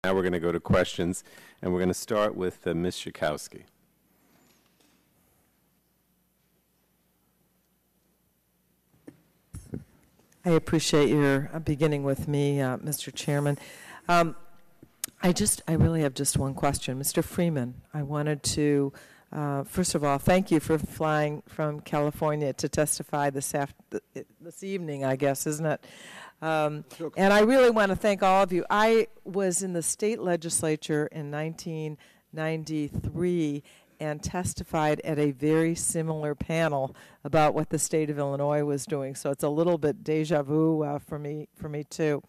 Now we're going to go to questions, and we're going to start with Ms. Schakowsky. I appreciate your beginning with me, Mr. Chairman. I really have just one question. Mr. Freeman, I wanted to, first of all, thank you for flying from California to testify this evening, I guess, isn't it? And I really want to thank all of you. I was in the state legislature in 1993 and testified at a very similar panel about what the state of Illinois was doing. So it's a little bit deja vu for me too.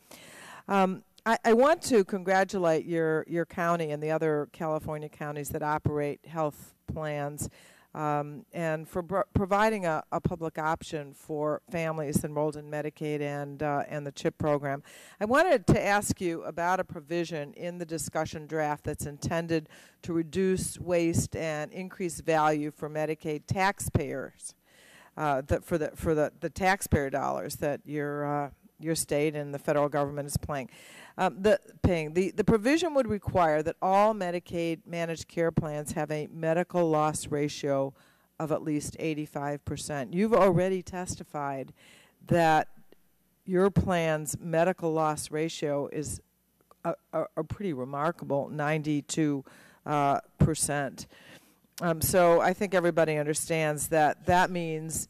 I want to congratulate your county and the other California counties that operate health plans and for providing a public option for families enrolled in Medicaid and the CHIP program. I wanted to ask you about a provision in the discussion draft that's intended to reduce waste and increase value for Medicaid taxpayers, for the taxpayer dollars that your state and the federal government is paying. The provision would require that all Medicaid managed care plans have a medical loss ratio of at least 85%. You've already testified that your plan's medical loss ratio is a pretty remarkable 92%. So I think everybody understands that means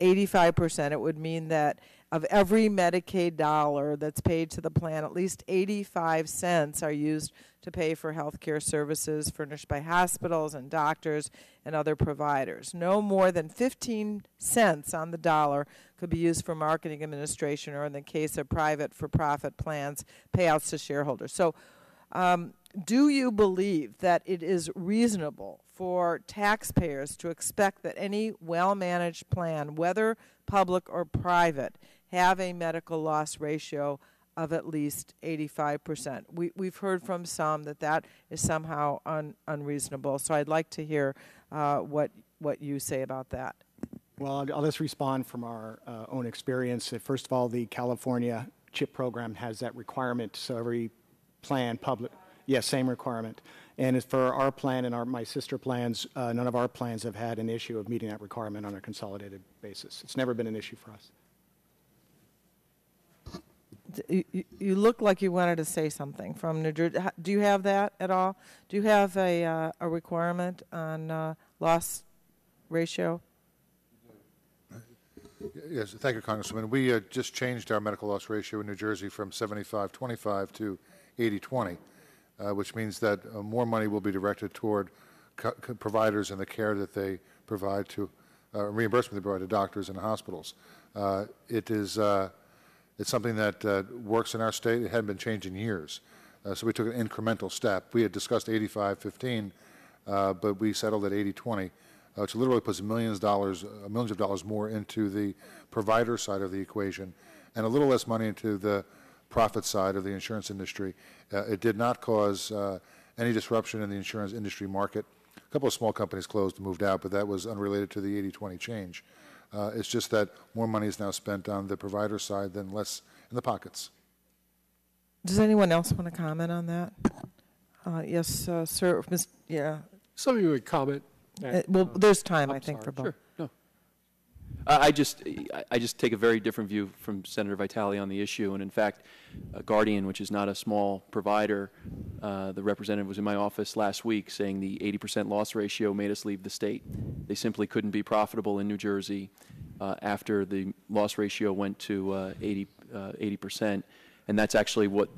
85%. It would mean that of every Medicaid dollar that's paid to the plan, at least 85 cents are used to pay for health care services furnished by hospitals and doctors and other providers. No more than 15 cents on the dollar could be used for marketing administration or, in the case of private for-profit plans, payouts to shareholders. So do you believe that it is reasonable for taxpayers to expect that any well-managed plan, whether public or private, have a medical loss ratio of at least 85%? We've heard from some that is somehow unreasonable. So I'd like to hear what you say about that. Well, I'll just respond from our own experience. First of all, the California CHIP program has that requirement, so every plan, public, yes, same requirement. And as for our plan and my sister plans, none of our plans have had an issue of meeting that requirement on a consolidated basis. It's never been an issue for us. You look like you wanted to say something from New Jersey. Do you have that at all? Do you have a requirement on loss ratio? Yes, thank you, Congresswoman. We just changed our medical loss ratio in New Jersey from 75-25 to 80-20, which means that more money will be directed toward providers and the care that they provide to reimbursement they provide to doctors and hospitals. It's something that works in our state. It hadn't been changed in years. So we took an incremental step. We had discussed 85-15, but we settled at 80-20, which literally puts millions of dollars more into the provider side of the equation and a little less money into the profit side of the insurance industry. It did not cause any disruption in the insurance industry market. A couple of small companies closed and moved out, but that was unrelated to the 80-20 change. It's just that more money is now spent on the provider side than less in the pockets. Does anyone else want to comment on that? Yes, sir. Yeah. Somebody would comment. Well, there's time, I think, for both. Sure. No. I just take a very different view from Senator Vitale on the issue, and in fact, Guardian, which is not a small provider, the representative was in my office last week saying the 80% loss ratio made us leave the state. They simply couldn't be profitable in New Jersey after the loss ratio went to 80%, and that's actually what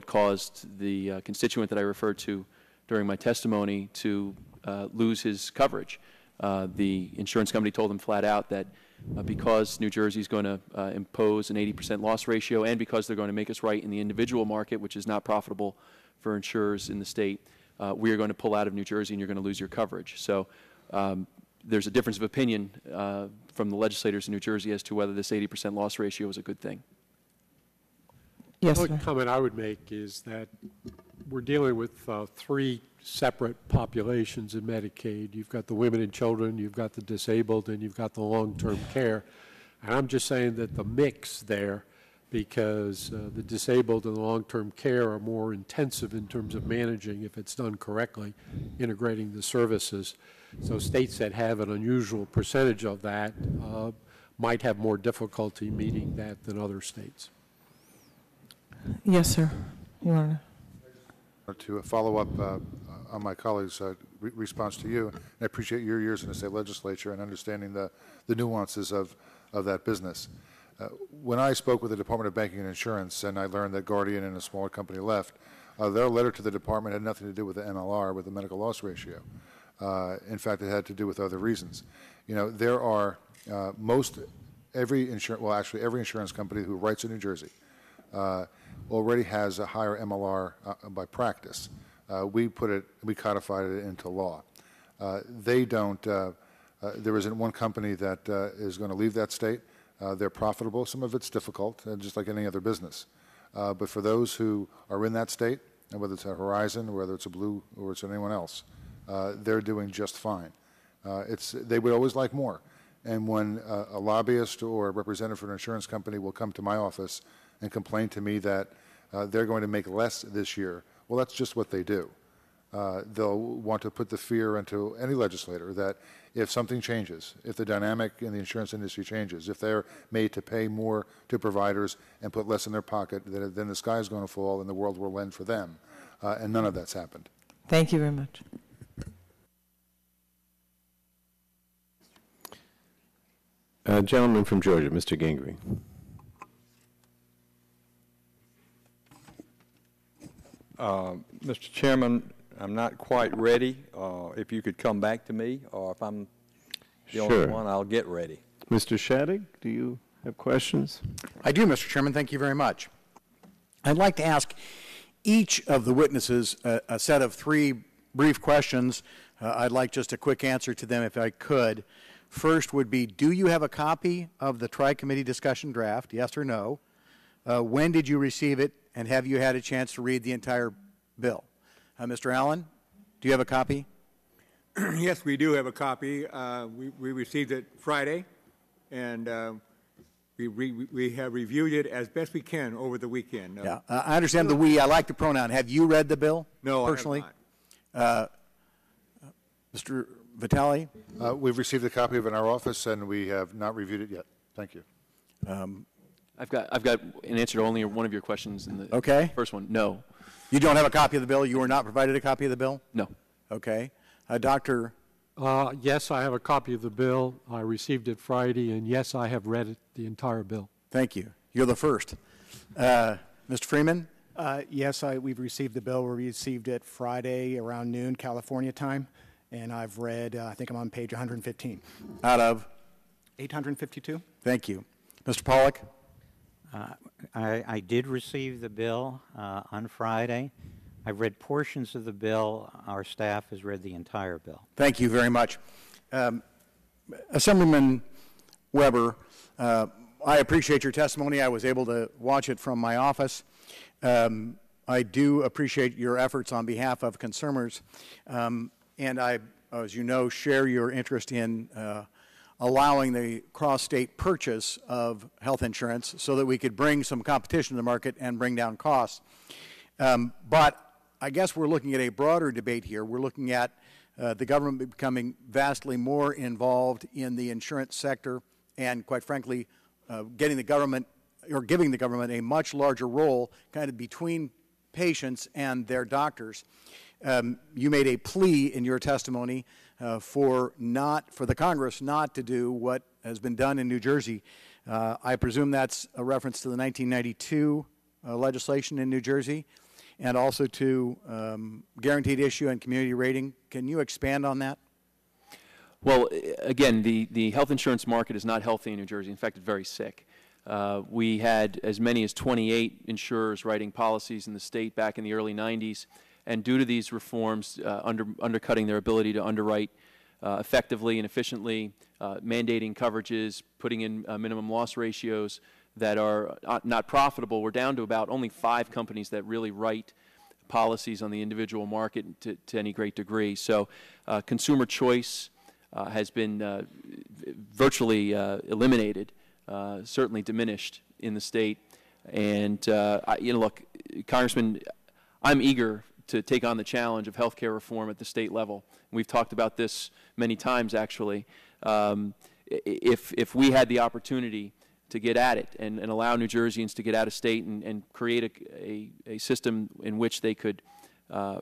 caused the constituent that I referred to during my testimony to lose his coverage. The insurance company told him flat out that because New Jersey is going to impose an 80% loss ratio and because they're going to make us right in the individual market, which is not profitable for insurers in the state, we are going to pull out of New Jersey and you're going to lose your coverage. So there's a difference of opinion from the legislators in New Jersey as to whether this 80% loss ratio is a good thing. Yes, the only comment I would make is that we're dealing with three separate populations in Medicaid. You've got the women and children, you've got the disabled, and you've got the long-term care. And I'm just saying that the mix there because the disabled and the long-term care are more intensive in terms of managing, if it's done correctly, integrating the services. So states that have an unusual percentage of that might have more difficulty meeting that than other states. Yes, sir. You want to? To follow up on my colleague's response to you, I appreciate your years in the state legislature and understanding the nuances of that business. When I spoke with the Department of Banking and Insurance and I learned that Guardian and a smaller company left, their letter to the department had nothing to do with the MLR, with the medical loss ratio. In fact, it had to do with other reasons. You know, there are every insurance company who writes in New Jersey already has a higher MLR by practice. We codified it into law. They don't. There isn't one company that is going to leave that state. They're profitable. Some of it's difficult, just like any other business. But for those who are in that state, and whether it's a Horizon, or whether it's a Blue, or it's anyone else, they're doing just fine. They would always like more. And when a lobbyist or a representative for an insurance company will come to my office and complain to me that they're going to make less this year, well, that's just what they do. They'll want to put the fear into any legislator that if something changes, if the dynamic in the insurance industry changes, if they're made to pay more to providers and put less in their pocket, then the sky is going to fall and the world will end for them. And none of that's happened. Thank you very much. Gentleman from Georgia, Mr. Gingrey. Mr. Chairman, I'm not quite ready. If you could come back to me, or if I'm the only one, I'll get ready. Mr. Shadegg, do you have questions? I do, Mr. Chairman. Thank you very much. I'd like to ask each of the witnesses a set of 3 brief questions. I'd like just a quick answer to them if I could. First would be, do you have a copy of the Tri-Committee discussion draft, yes or no? When did you receive it, and have you had a chance to read the entire bill? Mr. Allen, do you have a copy? Yes, we do have a copy. We received it Friday, and we have reviewed it as best we can over the weekend. Yeah, I understand the we. I like the pronoun. Have you read the bill? No, personally? I have not. Mr. Vitale? We've received a copy of it in our office, and we have not reviewed it yet. Thank you. I've got an answer to only one of your questions in the first one. No. You don't have a copy of the bill? You were not provided a copy of the bill? No. Okay. Doctor? Yes, I have a copy of the bill. I received it Friday, and yes, I have read it, the entire bill. Thank you. You're the first. Mr. Freeman? Yes, we've received the bill. We received it Friday around noon, California time, and I've read, I think I'm on page 115. Out of? 852. Thank you. Mr. Pollack? I did receive the bill on Friday. I've read portions of the bill. Our staff has read the entire bill. Thank you very much. Assemblyman Weber, I appreciate your testimony. I was able to watch it from my office. I do appreciate your efforts on behalf of consumers, and I, as you know, share your interest in allowing the cross-state purchase of health insurance so that we could bring some competition to the market and bring down costs. But I guess we're looking at a broader debate here. We're looking at the government becoming vastly more involved in the insurance sector and, quite frankly, giving the government a much larger role kind of between patients and their doctors. You made a plea in your testimony for the Congress not to do what has been done in New Jersey. I presume that's a reference to the 1992 legislation in New Jersey and also to guaranteed issue and community rating. Can you expand on that? Well, again, the health insurance market is not healthy in New Jersey. In fact, it's very sick. We had as many as 28 insurers writing policies in the state back in the early 90s. And due to these reforms undercutting their ability to underwrite effectively and efficiently, mandating coverages, putting in minimum loss ratios that are not profitable, we're down to about only 5 companies that really write policies on the individual market to any great degree. So consumer choice has been virtually eliminated, certainly diminished in the state. And look, Congressman, I'm eager to take on the challenge of health care reform at the state level. We've talked about this many times, actually. If we had the opportunity to get at it and allow New Jerseyans to get out of state and create a system in which they could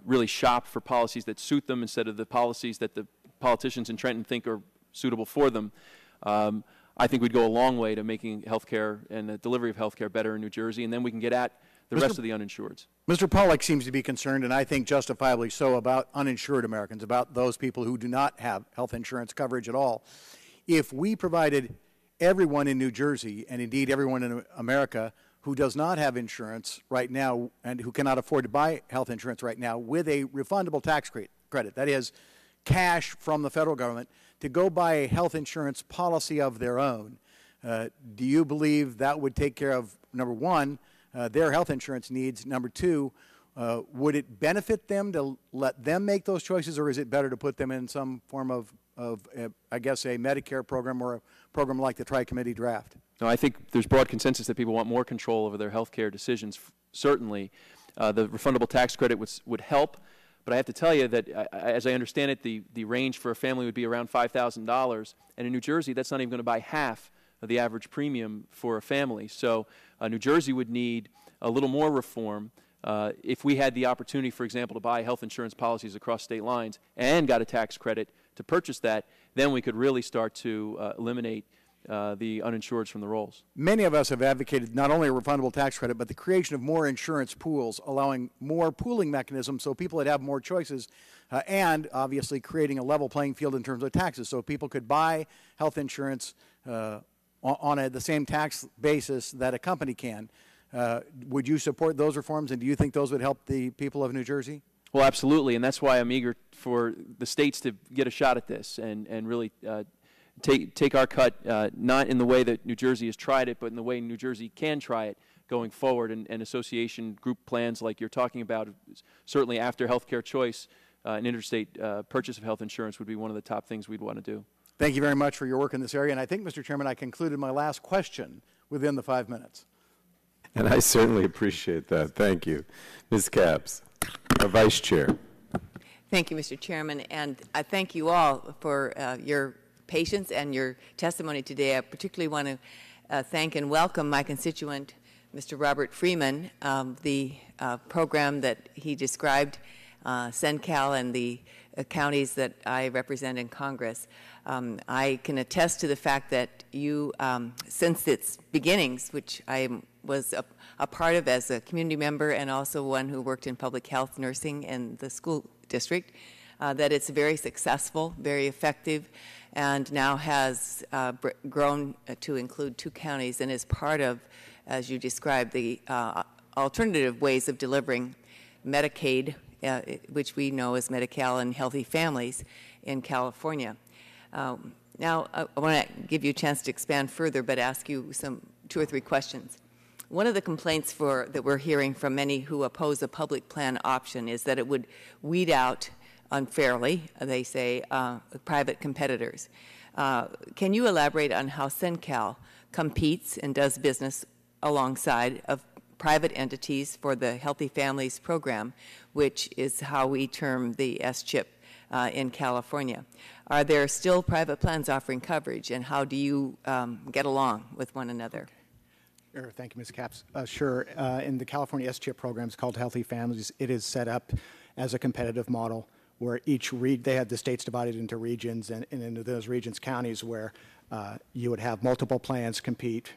really shop for policies that suit them instead of the policies that the politicians in Trenton think are suitable for them, I think we'd go a long way to making health care and the delivery of health care better in New Jersey, and then we can get at the rest of the uninsureds. Mr. Pollack seems to be concerned, and I think justifiably so, about uninsured Americans, about those people who do not have health insurance coverage at all. If we provided everyone in New Jersey, and indeed everyone in America who does not have insurance right now and who cannot afford to buy health insurance right now, with a refundable tax credit, that is, cash from the federal government, to go buy a health insurance policy of their own, do you believe that would take care of, number one, their health insurance needs? Number two, would it benefit them to let them make those choices, or is it better to put them in some form of I guess, a Medicare program or a program like the Tri-Committee draft? No, I think there's broad consensus that people want more control over their health care decisions. Certainly, the refundable tax credit would help, but I have to tell you that, as I understand it, the range for a family would be around $5,000, and in New Jersey, that's not even going to buy half of the average premium for a family. So New Jersey would need a little more reform. If we had the opportunity, for example, to buy health insurance policies across state lines and got a tax credit to purchase that, then we could really start to eliminate the uninsureds from the rolls. Many of us have advocated not only a refundable tax credit, but the creation of more insurance pools, allowing more pooling mechanisms so people would have more choices, and obviously creating a level playing field in terms of taxes, so people could buy health insurance on the same tax basis that a company can. Would you support those reforms, and do you think those would help the people of New Jersey? Well, absolutely, and that's why I'm eager for the states to get a shot at this and really take our cut, not in the way that New Jersey has tried it, but in the way New Jersey can try it going forward. And association group plans like you're talking about, certainly after healthcare choice, an interstate purchase of health insurance would be one of the top things we'd want to do. Thank you very much for your work in this area, and I think, Mr. Chairman, I concluded my last question within the 5 minutes. And I certainly appreciate that. Thank you. Ms. Capps, our Vice Chair. Thank you, Mr. Chairman, and I thank you all for your patience and your testimony today. I particularly want to thank and welcome my constituent, Mr. Robert Freeman. The program that he described, CenCal and the counties that I represent in Congress. I can attest to the fact that you, since its beginnings, which I was a part of as a community member and also one who worked in public health nursing in the school district, that it's very successful, very effective, and now has grown to include 2 counties and is part of, as you described, the alternative ways of delivering Medicaid, which we know as Medi-Cal and Healthy Families in California. Now, I want to give you a chance to expand further, but ask you 2 or 3 questions. One of the complaints that we're hearing from many who oppose a public plan option is that it would weed out unfairly, they say, private competitors. Can you elaborate on how CenCal competes and does business alongside of private entities for the Healthy Families program, which is how we term the S-CHIP in California? Are there still private plans offering coverage, and how do you get along with one another? Sure. Thank you, Ms. Capps. Sure. In the California S-CHIP program, it's called Healthy Families. It is set up as a competitive model where they have the states divided into regions, and into those regions, counties where you would have multiple plans compete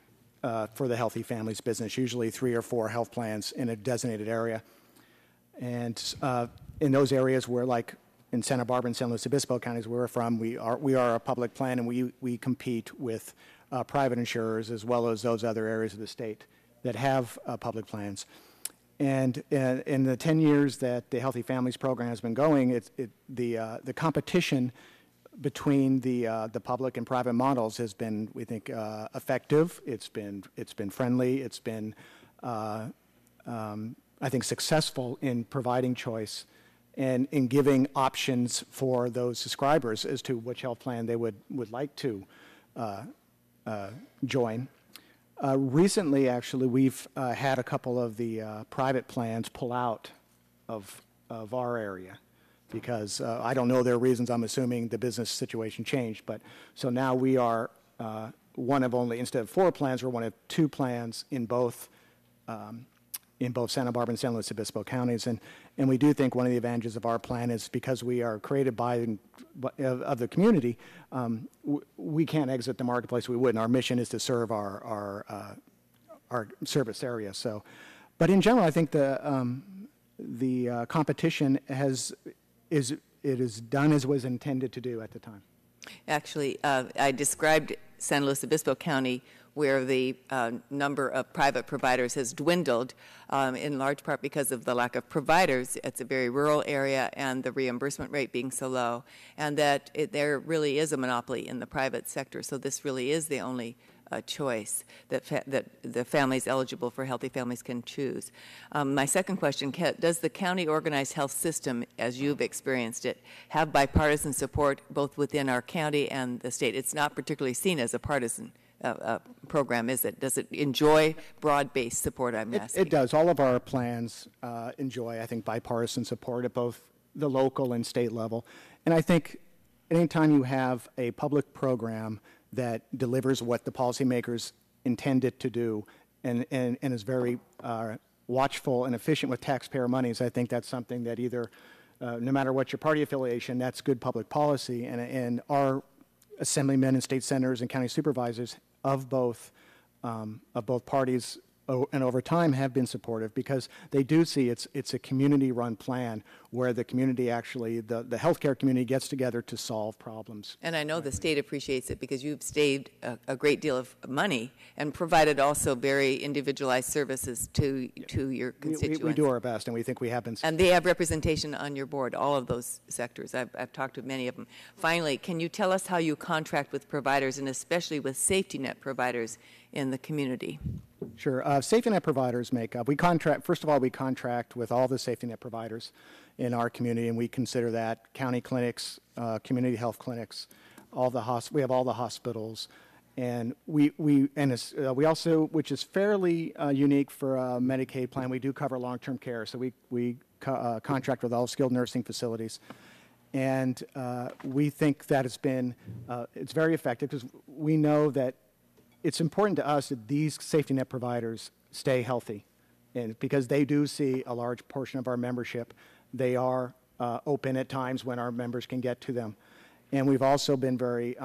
for the Healthy Families business, usually 3 or 4 health plans in a designated area. And in those areas where, like in Santa Barbara and San Luis Obispo counties where we're from, we are a public plan, and we compete with private insurers as well as those other areas of the state that have public plans. And in the 10 years that the Healthy Families program has been going, the competition between the public and private models has been, we think, effective. It's been friendly. It's been, I think, successful in providing choice and in giving options for those subscribers as to which health plan they would like to join. Recently, actually, we've had a couple of the private plans pull out of our area because I don't know their reasons. I'm assuming the business situation changed. But so now we are one of only, instead of 4 plans, we're one of 2 plans in both Santa Barbara and San Luis Obispo counties. And we do think one of the advantages of our plan is because we are created of the community, we can't exit the marketplace. We wouldn't. Our mission is to serve our service area. So, but in general, I think the competition is done as was intended to do at the time. Actually, I described San Luis Obispo County, where the number of private providers has dwindled, in large part because of the lack of providers. It's a very rural area and the reimbursement rate being so low, and that there really is a monopoly in the private sector. So this really is the only choice that the families eligible for Healthy Families can choose. My second question, does the county organized health system, as you've experienced it, have bipartisan support both within our county and the state? It's not particularly seen as a partisan program, is it? Does it enjoy broad-based support, I'm asking? It does. All of our plans enjoy, I think, bipartisan support at both the local and state level. And I think anytime you have a public program that delivers what the policymakers intend it to do and is very watchful and efficient with taxpayer monies, I think that's something that either, no matter what your party affiliation, that's good public policy. And our assemblymen and state senators and county supervisors of both parties and over time have been supportive because they do see it's a community-run plan where the community actually, the healthcare community gets together to solve problems. And I know the state appreciates it because you've saved a great deal of money and provided also very individualized services to your constituents. We do our best, and we think we have been. And they have representation on your board, all of those sectors. I've talked to many of them. Finally, can you tell us how you contract with providers and especially with safety net providers in the community? Sure. Safety net providers make up. First of all, we contract with all the safety net providers in our community, and we consider that county clinics, community health clinics, we have all the hospitals, and we also, which is fairly unique for a Medicaid plan, we do cover long-term care. So we contract with all skilled nursing facilities, and we think that it's very effective because we know that it's important to us that these safety net providers stay healthy, and because they do see a large portion of our membership. They are open at times when our members can get to them. And we've also been very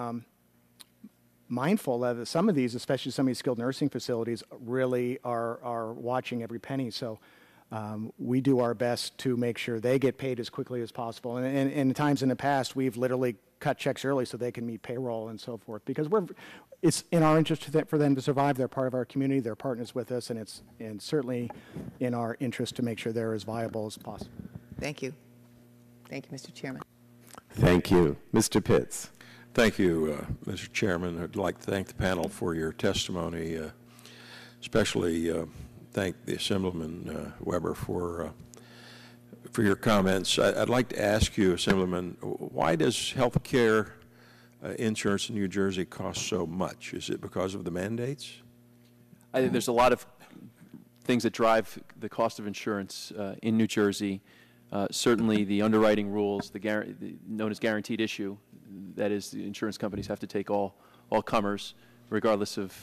mindful that some of these, especially some of these skilled nursing facilities, really are watching every penny. So we do our best to make sure they get paid as quickly as possible. And in times in the past, we've literally cut checks early so they can meet payroll and so forth, because it's in our interest for them to survive. They're part of our community. They're partners with us, and it's certainly in our interest to make sure they're as viable as possible. Thank you. Thank you, Mr. Chairman. Thank you. Mr. Pitts. Thank you, Mr. Chairman. I'd like to thank the panel for your testimony, especially thank the Assemblyman Weber for your comments. I'd like to ask you, Assemblyman, why does health care insurance in New Jersey cost so much? Is it because of the mandates? I think there's a lot of things that drive the cost of insurance in New Jersey. Certainly the underwriting rules, known as guaranteed issue, that is, the insurance companies have to take all comers, regardless of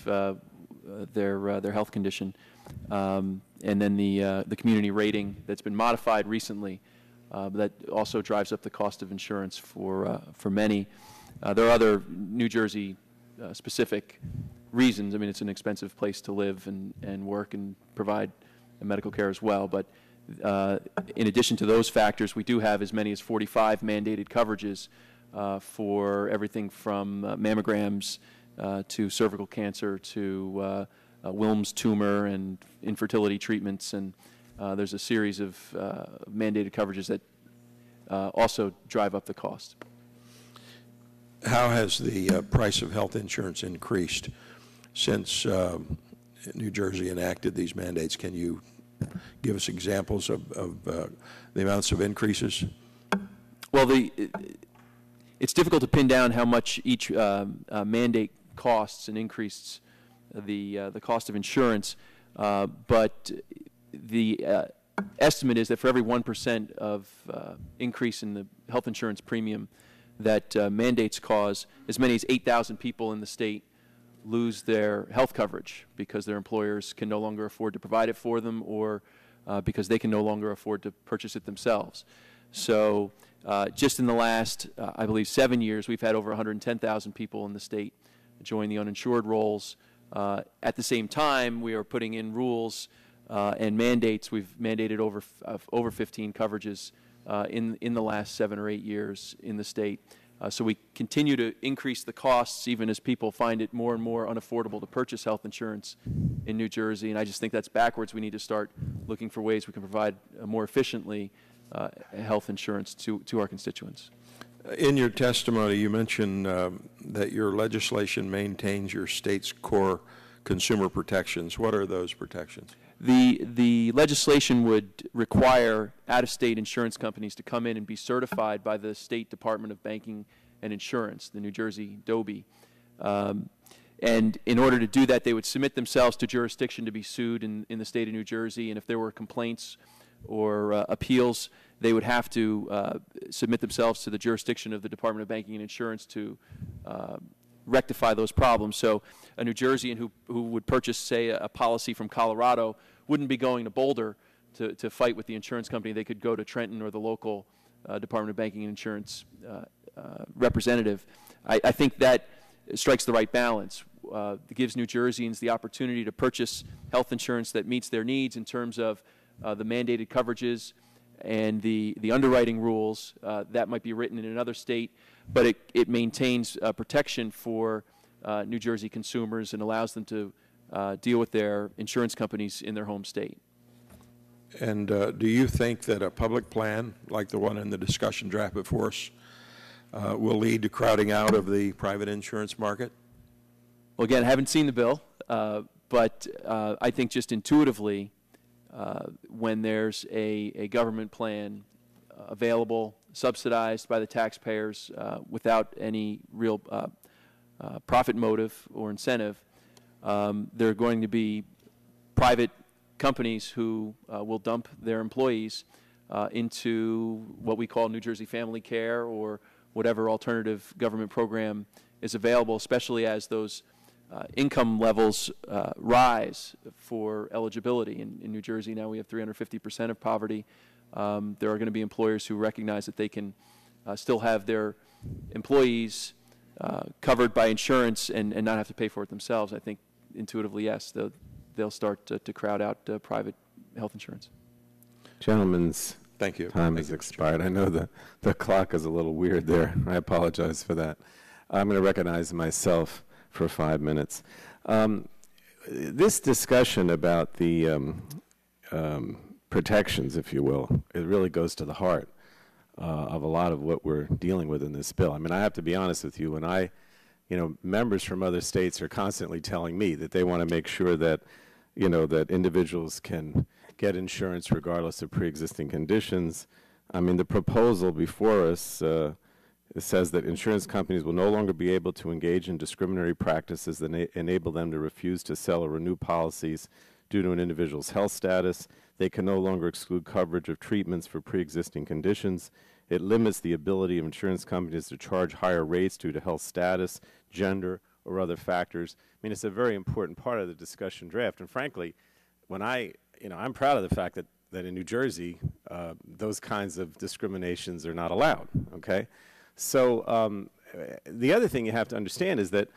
their health condition. And then the community rating that's been modified recently, that also drives up the cost of insurance for many. There are other New Jersey specific reasons. I mean, it's an expensive place to live and work and provide medical care as well. But in addition to those factors, we do have as many as 45 mandated coverages for everything from mammograms to cervical cancer to Wilms tumor and infertility treatments. And there's a series of mandated coverages that also drive up the cost. How has the price of health insurance increased since New Jersey enacted these mandates? Can you give us examples of the amounts of increases? Well, it's difficult to pin down how much each mandate costs and increased the cost of insurance, but the estimate is that for every 1% of increase in the health insurance premium that mandates cause, as many as 8,000 people in the state lose their health coverage because their employers can no longer afford to provide it for them, or because they can no longer afford to purchase it themselves. So just in the last, I believe, 7 years, we've had over 110,000 people in the state join the uninsured rolls. At the same time, we are putting in rules and mandates. We've mandated over 15 coverages in the last 7 or 8 years in the state. So we continue to increase the costs even as people find it more and more unaffordable to purchase health insurance in New Jersey. And I just think that's backwards. We need to start looking for ways we can provide more efficiently health insurance to our constituents. In your testimony, you mentioned that your legislation maintains your state's core consumer protections. What are those protections? The legislation would require out-of-state insurance companies to come in and be certified by the State Department of Banking and Insurance, the New Jersey DOBI. And in order to do that, they would submit themselves to jurisdiction to be sued in the state of New Jersey. And if there were complaints or appeals, they would have to submit themselves to the jurisdiction of the Department of Banking and Insurance to rectify those problems. So a New Jerseyan who would purchase, say, a policy from Colorado wouldn't be going to Boulder to fight with the insurance company. They could go to Trenton or the local Department of Banking and Insurance representative. I think that strikes the right balance. It gives New Jerseyans the opportunity to purchase health insurance that meets their needs in terms of the mandated coverages and the underwriting rules. That might be written in another state, but it maintains protection for New Jersey consumers and allows them to deal with their insurance companies in their home state. And do you think that a public plan, like the one in the discussion draft before us, will lead to crowding out of the private insurance market? Well, again, I haven't seen the bill, but I think just intuitively, when there's a government plan available, subsidized by the taxpayers without any real profit motive or incentive, there are going to be private companies who will dump their employees into what we call New Jersey Family Care or whatever alternative government program is available, especially as those income levels rise for eligibility. In New Jersey now we have 350% of poverty. There are going to be employers who recognize that they can still have their employees covered by insurance and not have to pay for it themselves. I think intuitively, yes, they'll start to crowd out private health insurance. Gentlemen's Thank you. time has expired. I know the clock is a little weird there. I apologize for that. I'm going to recognize myself for 5 minutes. This discussion about the protections, if you will, it really goes to the heart of a lot of what we're dealing with in this bill. I mean, I have to be honest with you. When members from other states are constantly telling me that they want to make sure that, that individuals can get insurance regardless of pre-existing conditions. I mean, the proposal before us it says that insurance companies will no longer be able to engage in discriminatory practices that enable them to refuse to sell or renew policies due to an individual's health status. They can no longer exclude coverage of treatments for pre-existing conditions. It limits the ability of insurance companies to charge higher rates due to health status, gender, or other factors. I mean, it's a very important part of the discussion draft. And frankly, when I'm proud of the fact that in New Jersey, those kinds of discriminations are not allowed, okay? So the other thing you have to understand is that,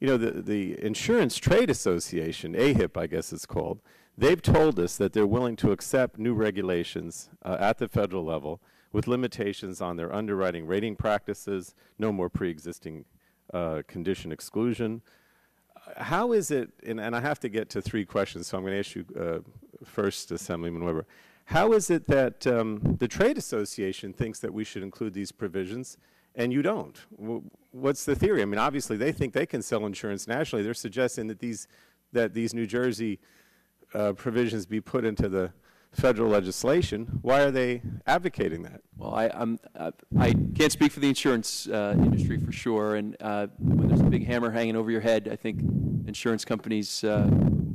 the Insurance Trade Association, AHIP, I guess it's called, they've told us that they're willing to accept new regulations at the federal level with limitations on their underwriting rating practices, no more pre-existing condition exclusion. How is it, and I have to get to 3 questions, so I'm going to ask you first, Assemblyman Weber. How is it that the Trade Association thinks that we should include these provisions and you don't? What's the theory? I mean, obviously they think they can sell insurance nationally. They're suggesting that these New Jersey provisions be put into the federal legislation. Why are they advocating that? Well, I can't speak for the insurance industry for sure, and when there's a big hammer hanging over your head, I think insurance companies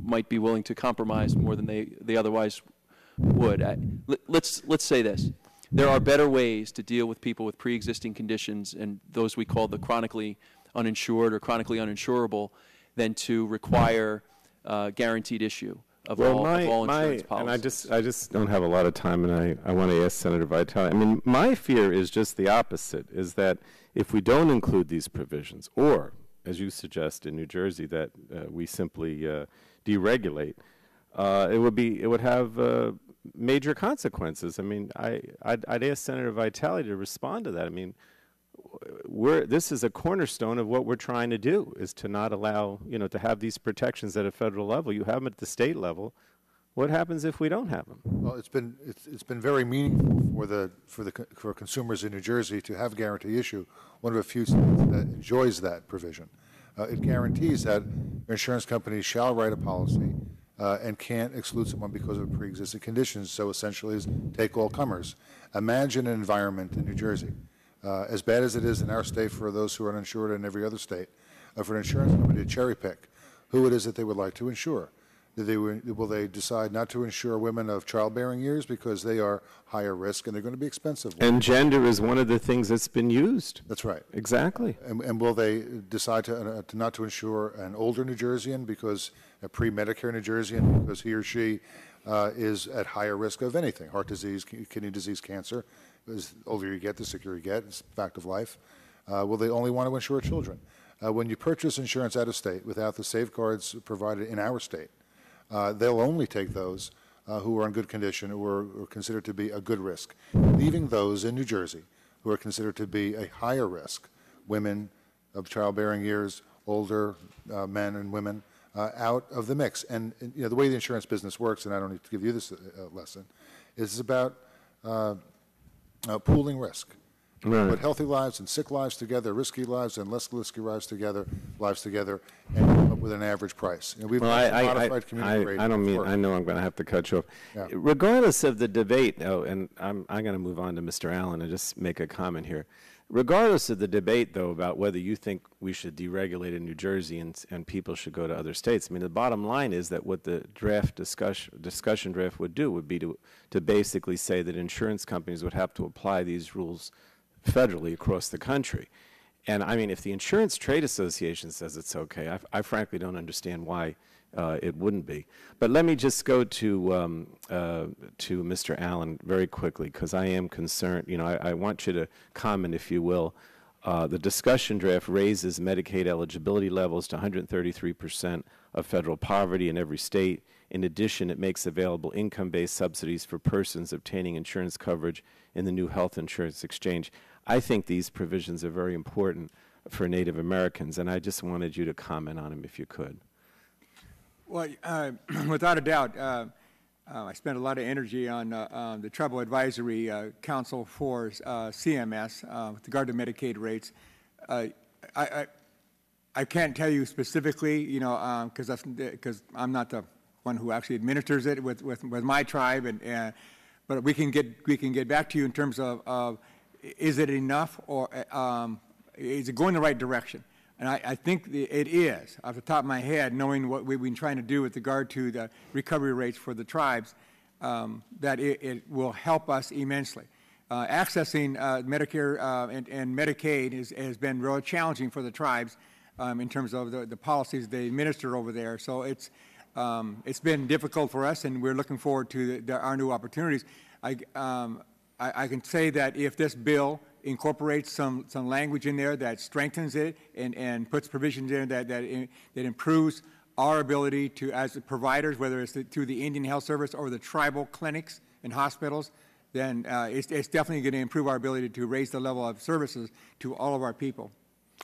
might be willing to compromise more than they otherwise would. Let's say this. There are better ways to deal with people with pre-existing conditions and those we call the chronically uninsured or chronically uninsurable than to require guaranteed issue of all insurance policies. And I just don't have a lot of time, and I want to ask Senator Vitale. I mean, my fear is just the opposite, is that if we don't include these provisions, or, as you suggest in New Jersey, that we simply deregulate, it would have major consequences. I mean, I'd ask Senator Vitale to respond to that. I mean, this is a cornerstone of what we're trying to do, is to not allow, to have these protections at a federal level. You have them at the state level. What happens if we don't have them? Well, it's been very meaningful for consumers in New Jersey to have guarantee issue. One of the few states that enjoys that provision. It guarantees that insurance companies shall write a policy and can't exclude someone because of pre-existing conditions. So essentially, is take all comers. Imagine an environment in New Jersey, as bad as it is in our state for those who are uninsured in every other state, for an insurance company to cherry pick who it is that they would like to insure. Will they decide not to insure women of childbearing years because they are higher risk and they're going to be expensive? And gender is one of the things that's been used. That's right. Exactly. And will they decide to not to insure an older New Jerseyan because a pre-Medicare New Jerseyan because he or she is at higher risk of anything, heart disease, kidney disease, cancer? As the older you get, the sicker you get. It's a fact of life. Will they only want to insure children? When you purchase insurance out of state without the safeguards provided in our state, they'll only take those who are in good condition, who are considered to be a good risk, leaving those in New Jersey who are considered to be a higher risk, women of childbearing years, older men and women, out of the mix. And the way the insurance business works, and I don't need to give you this lesson, is about pooling risk. Right. Put healthy lives and sick lives together, risky lives and less risky lives together, and come up with an average price. We've modified community rate. I don't mean. I know I'm going to have to cut you off. Yeah. Regardless of the debate, and I'm going to move on to Mr. Allen and just make a comment here. Regardless of the debate, though, about whether you think we should deregulate in New Jersey and people should go to other states, I mean, the bottom line is that what the draft discussion draft would do would be to basically say that insurance companies would have to apply these rules federally across the country. And I mean, if the Insurance Trade Association says it's okay, I frankly don't understand why it wouldn't be. But let me just go to Mr. Allen very quickly, because I am concerned. I want you to comment, if you will. The discussion draft raises Medicaid eligibility levels to 133% of federal poverty in every state. In addition, it makes available income-based subsidies for persons obtaining insurance coverage in the new health insurance exchange. I think these provisions are very important for Native Americans, and I just wanted you to comment on them if you could. Well, without a doubt, I spent a lot of energy on the Tribal Advisory Council for CMS with regard to Medicaid rates. I can't tell you specifically, because I'm not the one who actually administers it with my tribe, but we can get back to you in terms of is it enough, or is it going the right direction? And I think it is, off the top of my head, knowing what we've been trying to do with regard to the recovery rates for the tribes, that it will help us immensely. Accessing Medicare and Medicaid has been really challenging for the tribes in terms of the policies they administer over there. So it's been difficult for us, and we're looking forward to our new opportunities. I can say that if this bill incorporates some language in there that strengthens it and puts provisions in that improves our ability to, as providers, whether it's through the Indian Health Service or the tribal clinics and hospitals, then it's definitely going to improve our ability to raise the level of services to all of our people.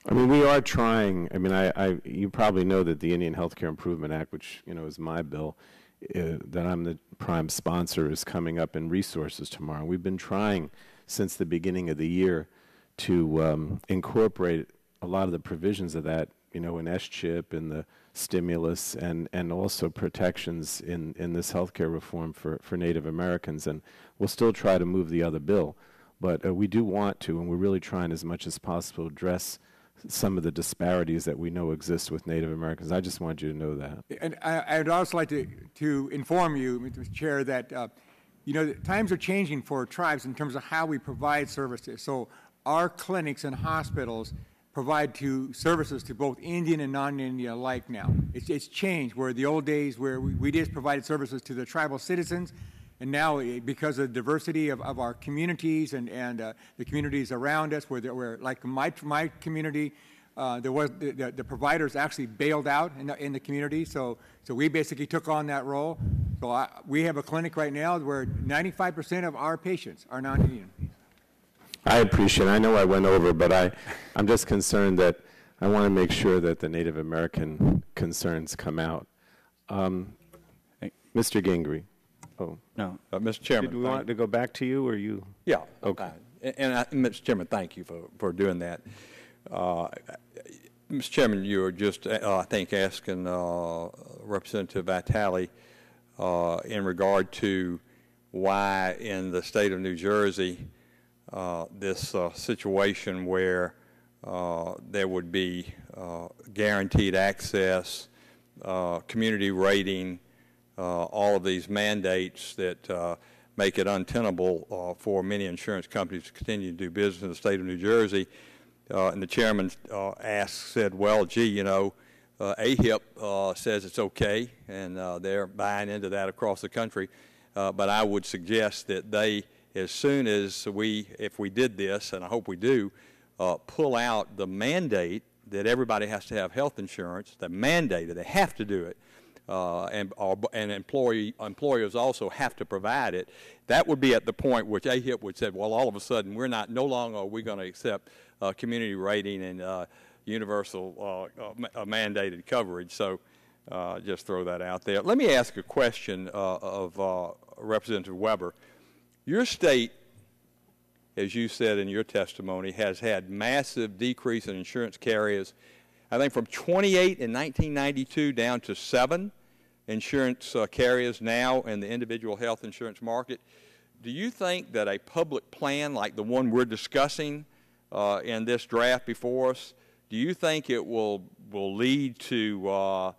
I mean, we are trying. I mean, you probably know that the Indian Healthcare Improvement Act, which is my bill, that I'm the prime sponsor, is coming up in resources tomorrow. We've been trying since the beginning of the year to incorporate a lot of the provisions of that, in SCHIP and the stimulus and also protections in this healthcare reform for Native Americans. And we'll still try to move the other bill. But we do want to, and we're really trying as much as possible to address some of the disparities that we know exist with Native Americans. I just wanted you to know that. And I'd also like to inform you, Mr. Chair, that times are changing for tribes in terms of how we provide services. So our clinics and hospitals provide services to both Indian and non-Indian alike now. It's changed, where the old days where we just provided services to the tribal citizens, and now because of the diversity of our communities and the communities around us, where like my community, the providers actually bailed out in the community, so we basically took on that role. So we have a clinic right now where 95% of our patients are non-Indian. I appreciate it. I know I went over, but I'm just concerned that I want to make sure that the Native American concerns come out. Mr. Gingrey. Oh. No. Mr. Chairman. Did we want to go back to you, or you? Yeah. Okay. Mr. Chairman, thank you for doing that. Mr. Chairman, you were just, I think, asking Representative Vitale in regard to why in the state of New Jersey this situation where there would be guaranteed access, community rating, all of these mandates that make it untenable for many insurance companies to continue to do business in the state of New Jersey. And the chairman said, well, gee, AHIP says it's okay, and they're buying into that across the country. But I would suggest that they, as soon as if we did this, and I hope we do, pull out the mandate that everybody has to have health insurance, the mandate that they have to do it, and employers also have to provide it, that would be at the point which AHIP would say, well, all of a sudden, no longer are we going to accept community rating and universal mandated coverage. So just throw that out there. Let me ask a question of Representative Weber. Your state, as you said in your testimony, has had massive decrease in insurance carriers, I think from 28 in 1992 down to 7 insurance carriers now in the individual health insurance market. Do you think that a public plan like the one we're discussing in this draft before us, do you think it will lead to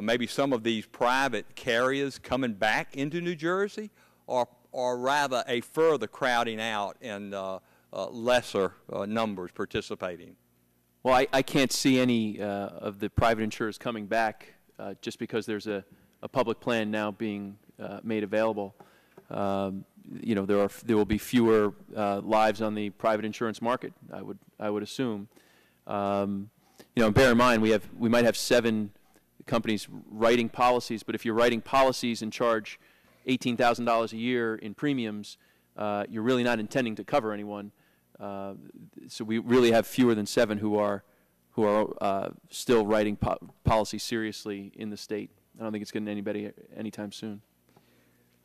maybe some of these private carriers coming back into New Jersey, or rather a further crowding out and lesser numbers participating? Well, I can't see any of the private insurers coming back just because there's a public plan now being made available. There will be fewer lives on the private insurance market, I would assume. And bear in mind we might have 7 companies writing policies, but if you're writing policies and charge $18,000 a year in premiums, you're really not intending to cover anyone. So we really have fewer than 7 who are still writing policy seriously in the state. I don't think it's getting anybody anytime soon.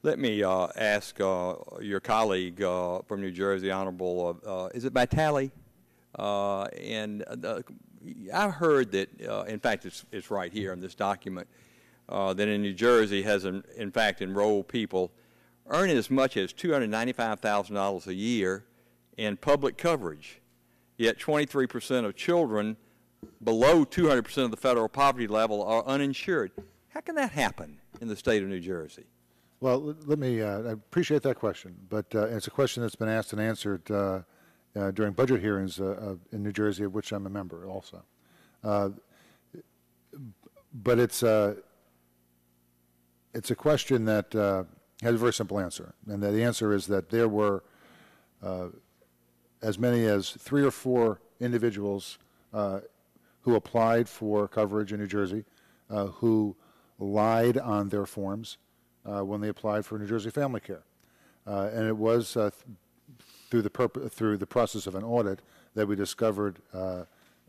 Let me ask your colleague from New Jersey, Honorable, is it Vitale? And I heard that, in fact, it's right here in this document, that in New Jersey has, in fact, enrolled people earning as much as $295,000 a year in public coverage, yet 23% of children below 200% of the federal poverty level are uninsured. How can that happen in the state of New Jersey? Well, let me, I appreciate that question, but it's a question that's been asked and answered during budget hearings in New Jersey, of which I'm a member also. But it's a question that has a very simple answer, and the answer is that there were as many as 3 or 4 individuals who applied for coverage in New Jersey who lied on their forms when they applied for New Jersey Family Care. And it was through the process of an audit that we discovered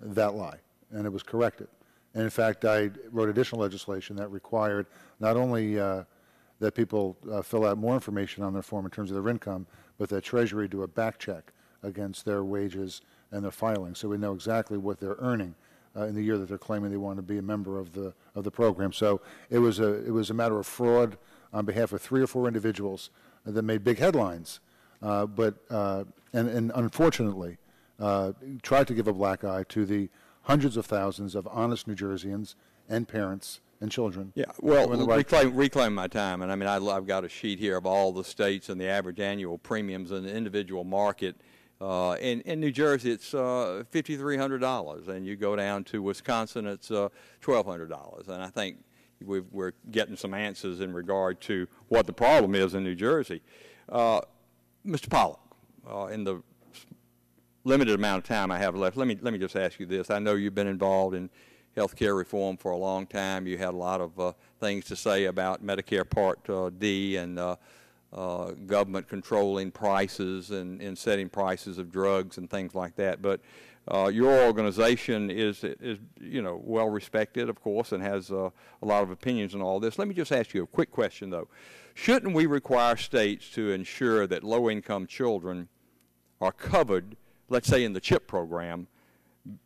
that lie, and it was corrected. And in fact, I wrote additional legislation that required not only that people fill out more information on their form in terms of their income, but that Treasury do a back check against their wages and their filings, so we know exactly what they're earning in the year that they're claiming they want to be a member of the program. So it was a matter of fraud on behalf of 3 or 4 individuals that made big headlines, but unfortunately, tried to give a black eye to the hundreds of thousands of honest New Jerseyans and parents and children. Yeah, well, reclaim my time. And I mean, I've got a sheet here of all the states and the average annual premiums in the individual market. In New Jersey, it's $5,300, and you go down to Wisconsin, it's $1,200. And I think we're getting some answers in regard to what the problem is in New Jersey. Mr. Pollock, in the limited amount of time I have left, let me just ask you this. I know you've been involved in health care reform for a long time. You had a lot of things to say about Medicare Part D and government controlling prices and setting prices of drugs and things like that. But your organization is well respected, of course, and has a lot of opinions on all this. Let me just ask you a quick question, though. Shouldn't we require states to ensure that low-income children are covered, let's say in the CHIP program,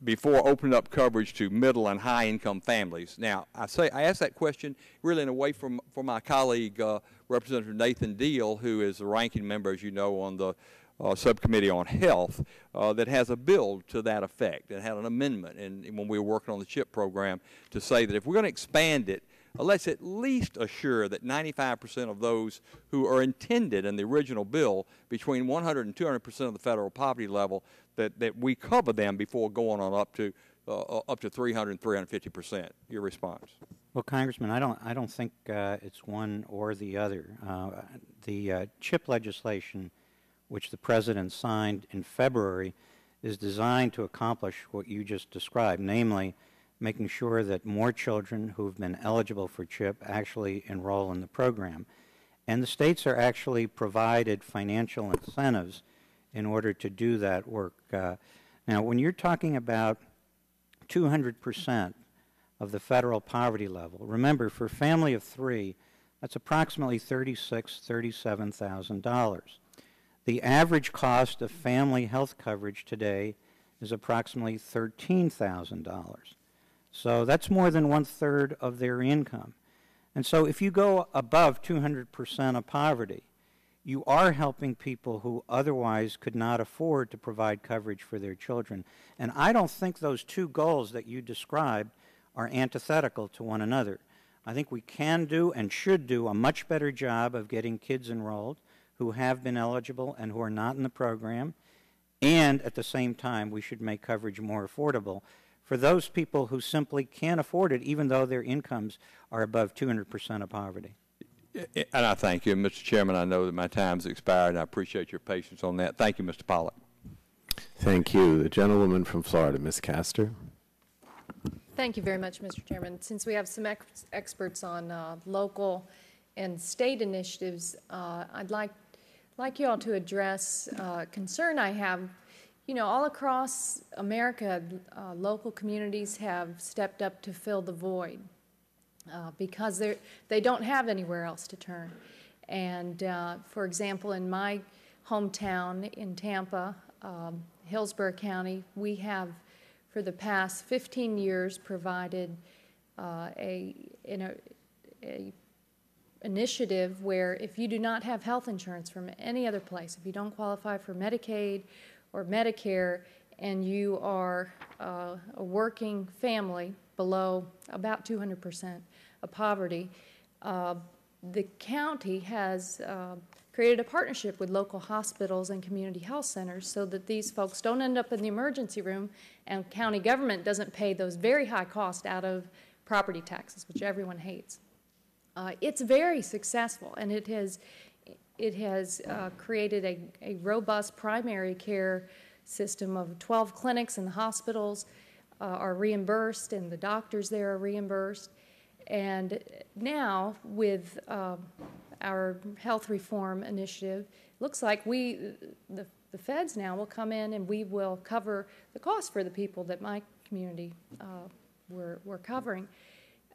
before opening up coverage to middle and high-income families? Now, I ask that question really in a way from my colleague, Representative Nathan Deal, who is the ranking member, as you know, on the subcommittee on health, that has a bill to that effect and had an amendment when we were working on the CHIP program to say that if we're going to expand it, let's at least assure that 95% of those who are intended in the original bill between 100 and 200% of the federal poverty level, that we cover them before going on up to 300 and 350%. Your response? Well, Congressman, I don't think it's one or the other. The CHIP legislation, which the President signed in February, is designed to accomplish what you just described, namely making sure that more children who have been eligible for CHIP actually enroll in the program. And the states are actually provided financial incentives in order to do that work. Now, when you're talking about 200% of the federal poverty level, remember, for a family of three, that's approximately $36,000, $37,000. The average cost of family health coverage today is approximately $13,000. So that's more than 1/3 of their income. And so if you go above 200% of poverty, you are helping people who otherwise could not afford to provide coverage for their children. And I don't think those two goals that you described are antithetical to one another. I think we can do and should do a much better job of getting kids enrolled who have been eligible and who are not in the program. And at the same time, we should make coverage more affordable for those people who simply can't afford it, even though their incomes are above 200% of poverty. And I thank you, Mr. Chairman. I know that my time's expired, and I appreciate your patience on that. Thank you, Mr. Pollock. Thank you. The gentlewoman from Florida, Ms. Castor. Thank you very much, Mr. Chairman. Since we have some experts on local and state initiatives, I'd like you all to address a concern I have. You know, all across America, local communities have stepped up to fill the void because they don't have anywhere else to turn. And for example, in my hometown in Tampa, Hillsborough County, we have for the past 15 years provided a initiative where if you do not have health insurance from any other place, if you don't qualify for Medicaid or Medicare, and you are a working family below about 200% of poverty, the county has created a partnership with local hospitals and community health centers so that these folks don't end up in the emergency room and county government doesn't pay those very high costs out of property taxes, which everyone hates. It's very successful, and it has created a robust primary care system of 12 clinics, and the hospitals are reimbursed, and the doctors there are reimbursed. And now, with our health reform initiative, looks like the feds now will come in and we will cover the cost for the people that my community we're covering.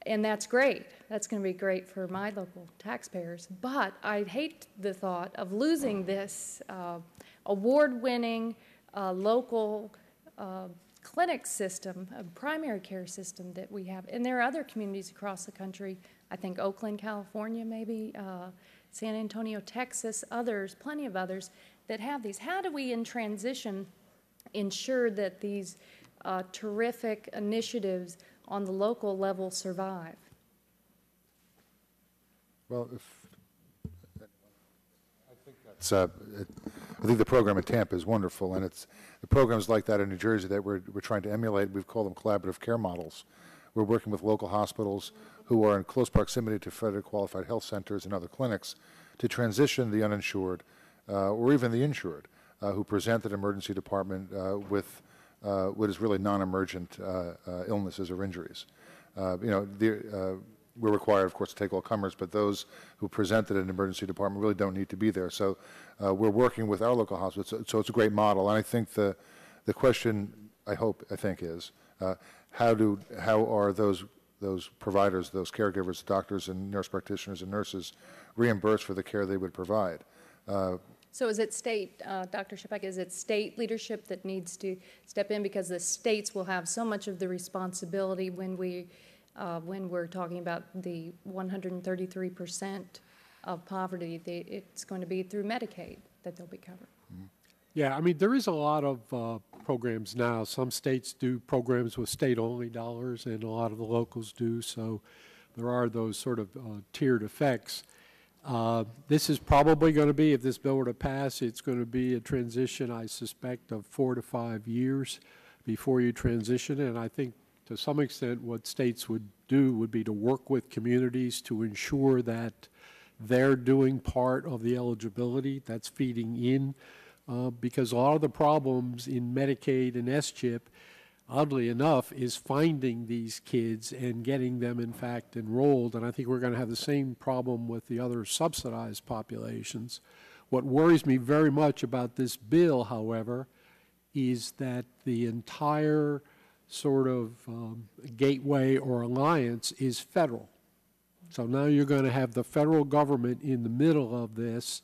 And that's great. That's going to be great for my local taxpayers. But I hate the thought of losing this award-winning local clinic system, a primary care system that we have. And there are other communities across the country, I think Oakland, California, maybe, San Antonio, Texas, others, plenty of others that have these. How do we, in transition, ensure that these terrific initiatives on the local level survive? Well, I think the program in Tampa is wonderful, and it's the programs like that in New Jersey that we're trying to emulate. We've called them collaborative care models. We're working with local hospitals who are in close proximity to federally qualified health centers and other clinics to transition the uninsured or even the insured who present at emergency department with what is really non-emergent illnesses or injuries. We're required, of course, to take all comers, but those who present at an emergency department really don't need to be there. So we're working with our local hospitals. So it's a great model. And I think the question, I think, is how are those providers, those caregivers, doctors and nurse practitioners and nurses reimbursed for the care they would provide? So is it state, Dr. Šepak, is it state leadership that needs to step in, because the states will have so much of the responsibility when we're talking about the 133% of poverty? It's going to be through Medicaid that they'll be covered. Mm-hmm. Yeah, I mean, there is a lot of programs now. Some states do programs with state-only dollars, and a lot of the locals do, so there are those sort of tiered effects. This is probably going to be, if this bill were to pass, it's going to be a transition, I suspect, of 4 to 5 years before you transition, and I think to some extent what states would do would be to work with communities to ensure that they're doing part of the eligibility that's feeding in, because a lot of the problems in Medicaid and S-CHIP, oddly enough, is finding these kids and getting them, in fact, enrolled. And I think we're going to have the same problem with the other subsidized populations. What worries me very much about this bill, however, is that the entire sort of gateway or alliance is federal. So now you're going to have the federal government in the middle of this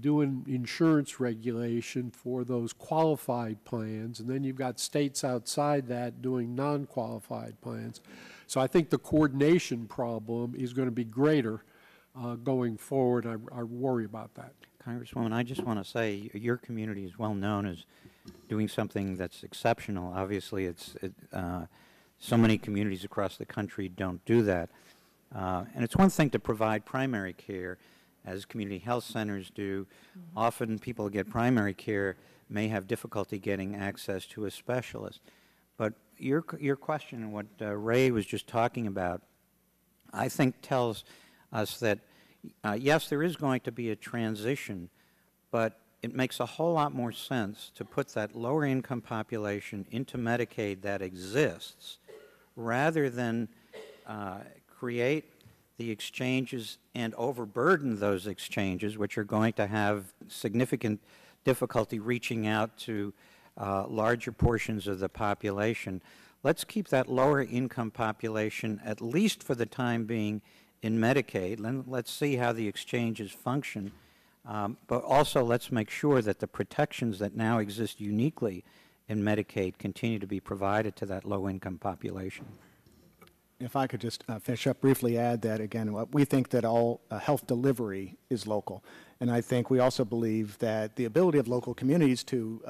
doing insurance regulation for those qualified plans, and then you've got states outside that doing non-qualified plans. So I think the coordination problem is going to be greater going forward. I worry about that. Congresswoman, I just want to say your community is well known as doing something that's exceptional. Obviously, so many communities across the country don't do that. And it's one thing to provide primary care, as community health centers do. Mm-hmm. Often people who get primary care may have difficulty getting access to a specialist. But your question and what Ray was just talking about, I think tells us that, yes, there is going to be a transition, but it makes a whole lot more sense to put that lower income population into Medicaid that exists rather than create the exchanges and overburden those exchanges, which are going to have significant difficulty reaching out to larger portions of the population. Let's keep that lower income population, at least for the time being, in Medicaid. Let's see how the exchanges function. But also let's make sure that the protections that now exist uniquely in Medicaid continue to be provided to that low-income population. If I could just finish up, briefly add that, again, we think that all health delivery is local. And I think we also believe that the ability of local communities to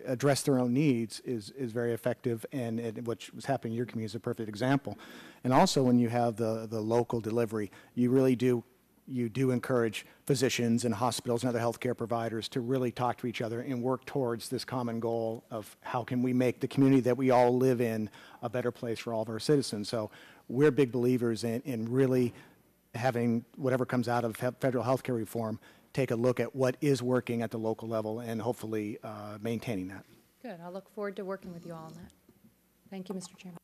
address their own needs is very effective, and which was happening in your community is a perfect example. And also when you have the local delivery, you really do encourage physicians and hospitals and other healthcare providers to really talk to each other and work towards this common goal of how can we make the community that we all live in a better place for all of our citizens. So we're big believers in really having whatever comes out of federal healthcare reform take a look at what is working at the local level and hopefully maintaining that. Good. I look forward to working with you all on that. Thank you, Mr. Chairman.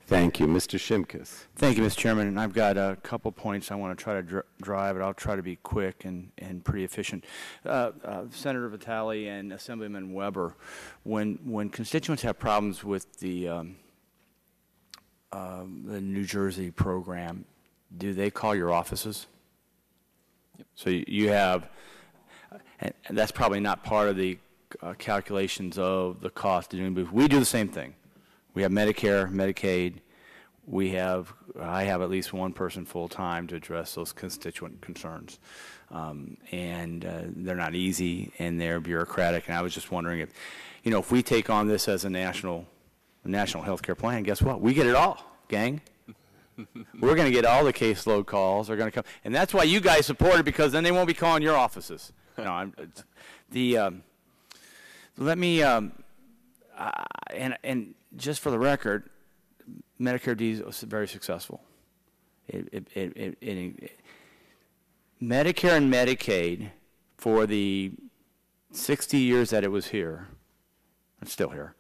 Thank you. Mr. Shimkus. Thank you, Mr. Chairman. And I've got a couple points I want to try to drive, but I'll try to be quick and pretty efficient. Senator Vitale and Assemblyman Weber, when constituents have problems with the New Jersey program, do they call your offices? Yep. So you have, and that's probably not part of the calculations of the cost of doing, but we do the same thing. We have Medicare, Medicaid. I have at least one person full-time to address those constituent concerns. And they're not easy, and they're bureaucratic. And I was just wondering if we take on this as a national health care plan, guess what? We get it all, gang. We're going to get all the caseload calls. They're going to come. And that's why you guys support it, because then they won't be calling your offices. Let me, and just for the record, Medicare D was very successful. Medicare and Medicaid, for the 60 years that it was here, it's still here,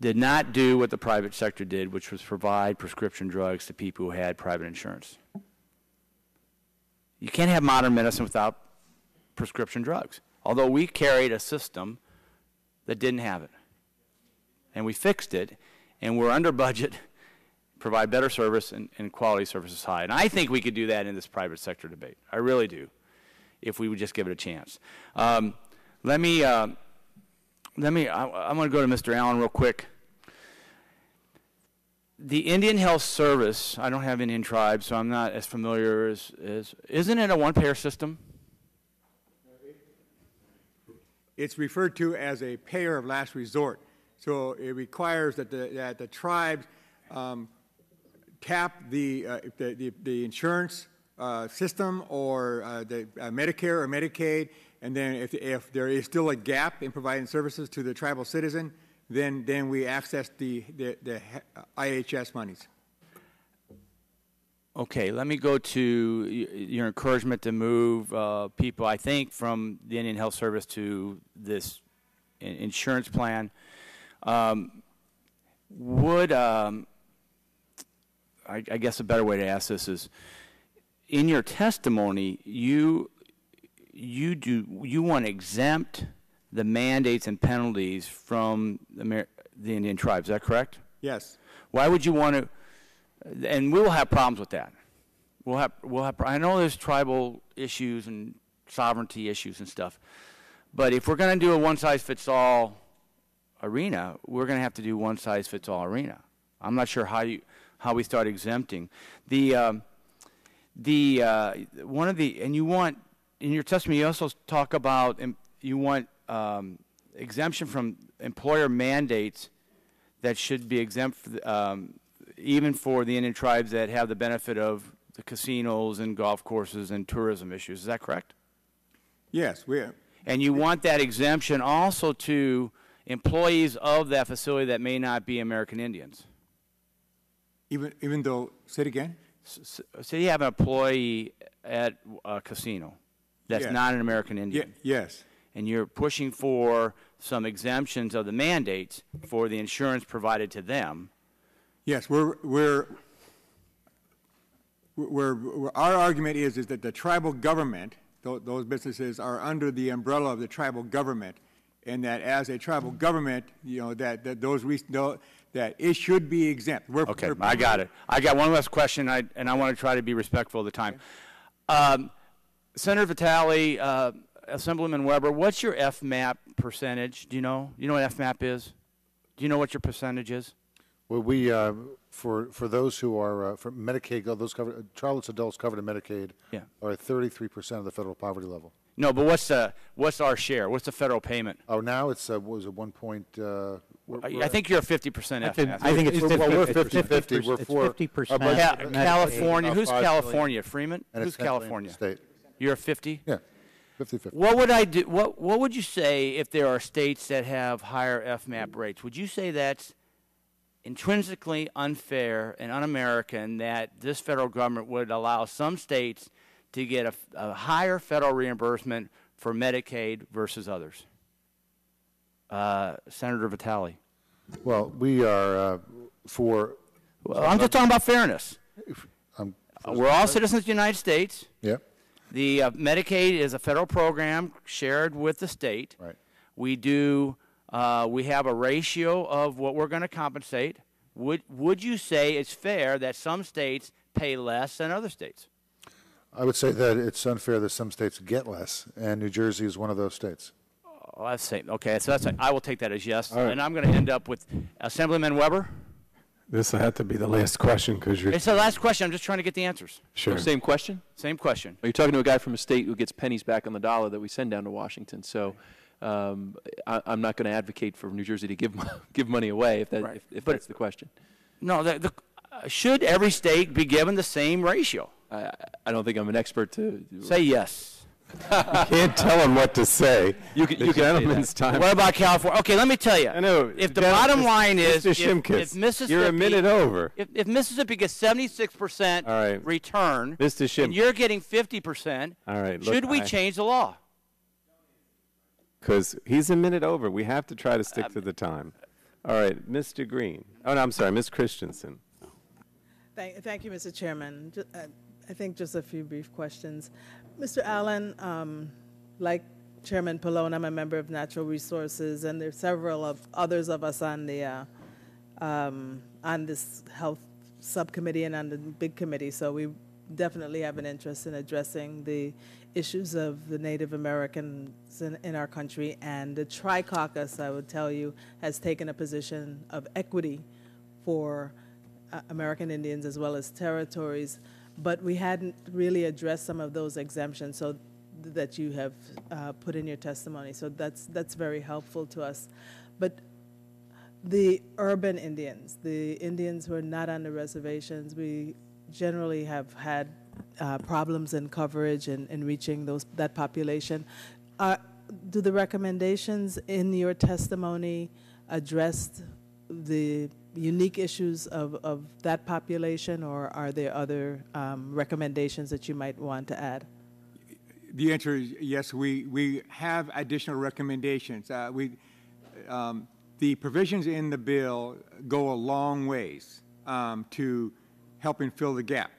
did not do what the private sector did, which was provide prescription drugs to people who had private insurance. You can't have modern medicine without prescription drugs, although we carried a system that didn't have it. And we fixed it, and we're under budget, provide better service, and quality service is high. And I think we could do that in this private sector debate. I really do, if we would just give it a chance. I'm going to go to Mr. Allen real quick. The Indian Health Service, I don't have Indian tribes, so I'm not as familiar as isn't it a one-payer system? It's referred to as a payer of last resort. So it requires that the tribes tap the insurance system or the Medicare or Medicaid, and then if there is still a gap in providing services to the tribal citizen, then we access the IHS monies. Okay, let me go to your encouragement to move people, I think, from the Indian Health Service to this insurance plan. I guess a better way to ask this is, in your testimony, you want to exempt the mandates and penalties from the Indian tribes. Is that correct? Yes. Why would you want to? And we will have problems with that. We'll have. I know there's tribal issues and sovereignty issues and stuff, but if we're going to do a one-size-fits-all arena, we're going to have to do one-size-fits-all arena. I'm not sure how we start exempting and you want, in your testimony, you also talk about you want exemption from employer mandates that should be exempt even for the Indian tribes that have the benefit of the casinos and golf courses and tourism issues. Is that correct? Yes, we are. And you want that exemption also to employees of that facility that may not be American Indians. Even though, say it again? Say you have an employee at a casino that's not an American Indian. Yes. And you're pushing for some exemptions of the mandates for the insurance provided to them. Yes, our argument is that the tribal government, those businesses are under the umbrella of the tribal government, and that as a tribal government, that it should be exempt. Okay, I got it. I got one last question, and I want to try to be respectful of the time. Senator Vitale, Assemblyman Weber, what's your FMAP percentage? Do you know? You know what FMAP is? Do you know what your percentage is? Well, we for those who are for Medicaid, those covered, childless adults covered in Medicaid, are at 33% of the federal poverty level. No, but what's our share? What's the federal payment? Oh, now it's what was it, 1 point? I think you're 50% FMAP. I think it's we're 50-50. We're for 50%. California. Who's California? Freeman? And Who's California? State. You're 50? Yeah, 50-50. What would I do? What would you say if there are states that have higher FMAP rates? Would you say that's intrinsically unfair and un-American that this federal government would allow some states to get a higher federal reimbursement for Medicaid versus others? Senator Vitale. Well, we are for... Well, I'm just talking about fairness. We're all citizens of the United States. Yeah. The Medicaid is a federal program shared with the state. Right. We do. We have a ratio of what we're going to compensate. Would you say it's fair that some states pay less than other states? I would say that it's unfair that some states get less, and New Jersey is one of those states. Oh, I will take that as yes. Right. And I'm going to end up with Assemblyman Weber. This will have to be the last question because you're. It's the last question. I'm just trying to get the answers. Sure. Oh, same question? Same question. Are you talking to a guy from a state who gets pennies back on the dollar that we send down to Washington? So I'm not going to advocate for New Jersey to give money away if that's the question. No, should every state be given the same ratio? I don't think I'm an expert to say yes. You can't tell him what to say. You can gentleman's time. What about California? Okay, let me tell you. I know. If the bottom line is, Mr. Shimkus, if Mississippi, you're a minute over. If Mississippi gets 76% return, Mr. Shimkus, and you're getting 50%, all right, look, should we change the law? Because he's a minute over. We have to try to stick to the time. All right, Mr. Green. Oh, no, I'm sorry, Ms. Christensen. Thank you, Mr. Chairman. I think just a few brief questions. Mr. Allen, like Chairman Pallone, I'm a member of Natural Resources, and there's several of others of us on the on this health subcommittee and on the big committee. So we definitely have an interest in addressing the issues of the Native Americans in our country. And the Tri-Caucus, I would tell you, has taken a position of equity for American Indians as well as territories. But we hadn't really addressed some of those exemptions so that you have put in your testimony. So that's very helpful to us. But the urban Indians, the Indians who are not on the reservations, we generally have had problems in coverage and reaching that population. Do the recommendations in your testimony address the unique issues of that population, or are there other recommendations that you might want to add? The answer is yes. We have additional recommendations. The provisions in the bill go a long ways to helping fill the gap.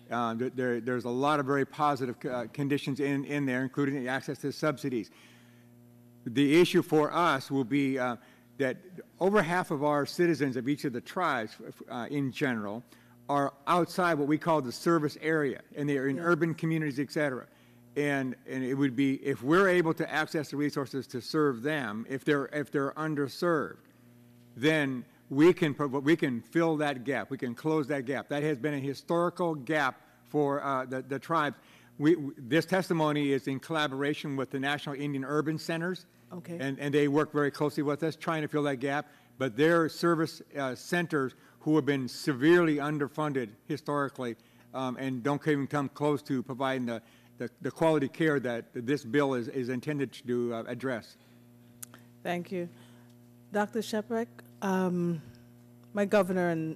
There's a lot of very positive conditions in there, including the access to subsidies. The issue for us will be that over half of our citizens of each of the tribes in general are outside what we call the service area, and they are in urban communities, et cetera. And it would be, if we're able to access the resources to serve them, if they're underserved, then we can fill that gap. We can close that gap. That has been a historical gap for the tribes. This testimony is in collaboration with the National Indian Urban Centers. Okay. And they work very closely with us, trying to fill that gap. But their service centers, who have been severely underfunded historically, and don't even come close to providing the quality care that this bill is intended to address. Thank you. Dr. Sheprick, my governor and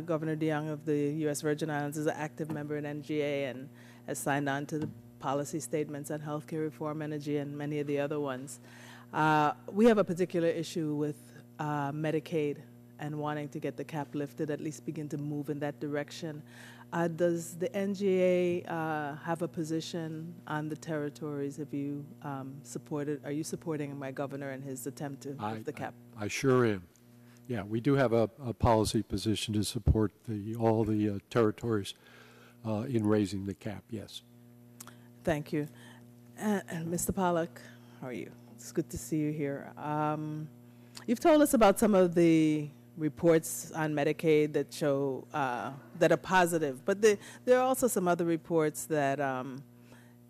Governor DeYoung of the U.S. Virgin Islands is an active member in NGA and has signed on to the policy statements on healthcare reform, energy, and many of the other ones. We have a particular issue with Medicaid and wanting to get the cap lifted, at least begin to move in that direction. Does the NGA have a position on the territories? Have you are you supporting my governor in his attempt to lift the cap? I sure am. Yeah, we do have a policy position to support all the territories in raising the cap, yes. Thank you. And Mr. Pollack, how are you? It's good to see you here. You've told us about some of the reports on Medicaid that show that are positive, but there are also some other reports that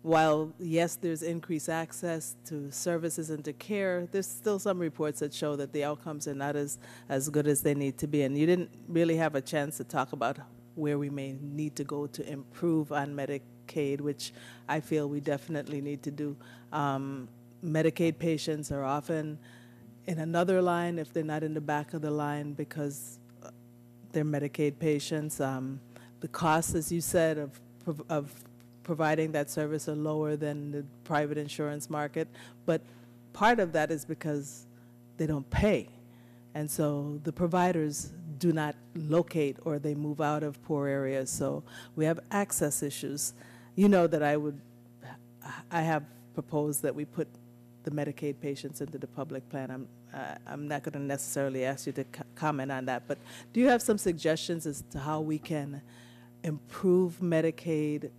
while, yes, there's increased access to services and to care, there's still some reports that show that the outcomes are not as good as they need to be. And you didn't really have a chance to talk about where we may need to go to improve on Medicaid, which I feel we definitely need to do. Medicaid patients are often in another line if they're not in the back of the line because they're Medicaid patients. The costs, as you said, of providing that service are lower than the private insurance market, but part of that is because they don't pay. And so the providers do not locate or they move out of poor areas. So we have access issues. You know that I have proposed that we put the Medicaid patients into the public plan. I'm not going to necessarily ask you to comment on that, but do you have some suggestions as to how we can improve Medicaid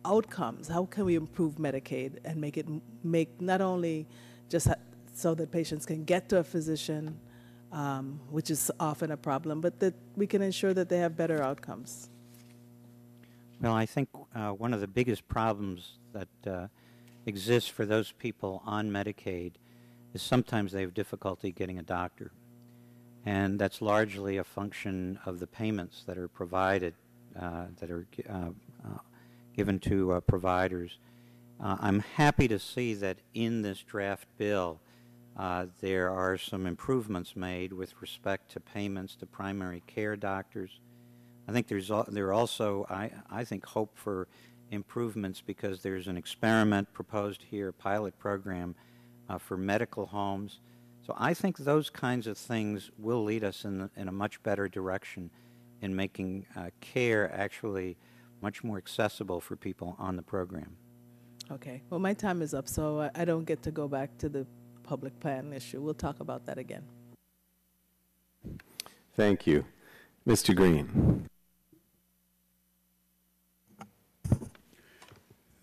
outcomes? How can we improve Medicaid and make not only just so that patients can get to a physician, which is often a problem, but that we can ensure that they have better outcomes? Well, I think one of the biggest problems that exists for those people on Medicaid is sometimes they have difficulty getting a doctor. And that's largely a function of the payments that are provided, that are given to providers. I'm happy to see that in this draft bill there are some improvements made with respect to payments to primary care doctors. I think there are also, I think, hope for improvements because there's an experiment proposed here, a pilot program for medical homes. So I think those kinds of things will lead us in a much better direction in making care actually much more accessible for people on the program. Okay. Well, my time is up, so I don't get to go back to the public plan issue. We'll talk about that again. Thank you. Mr. Green.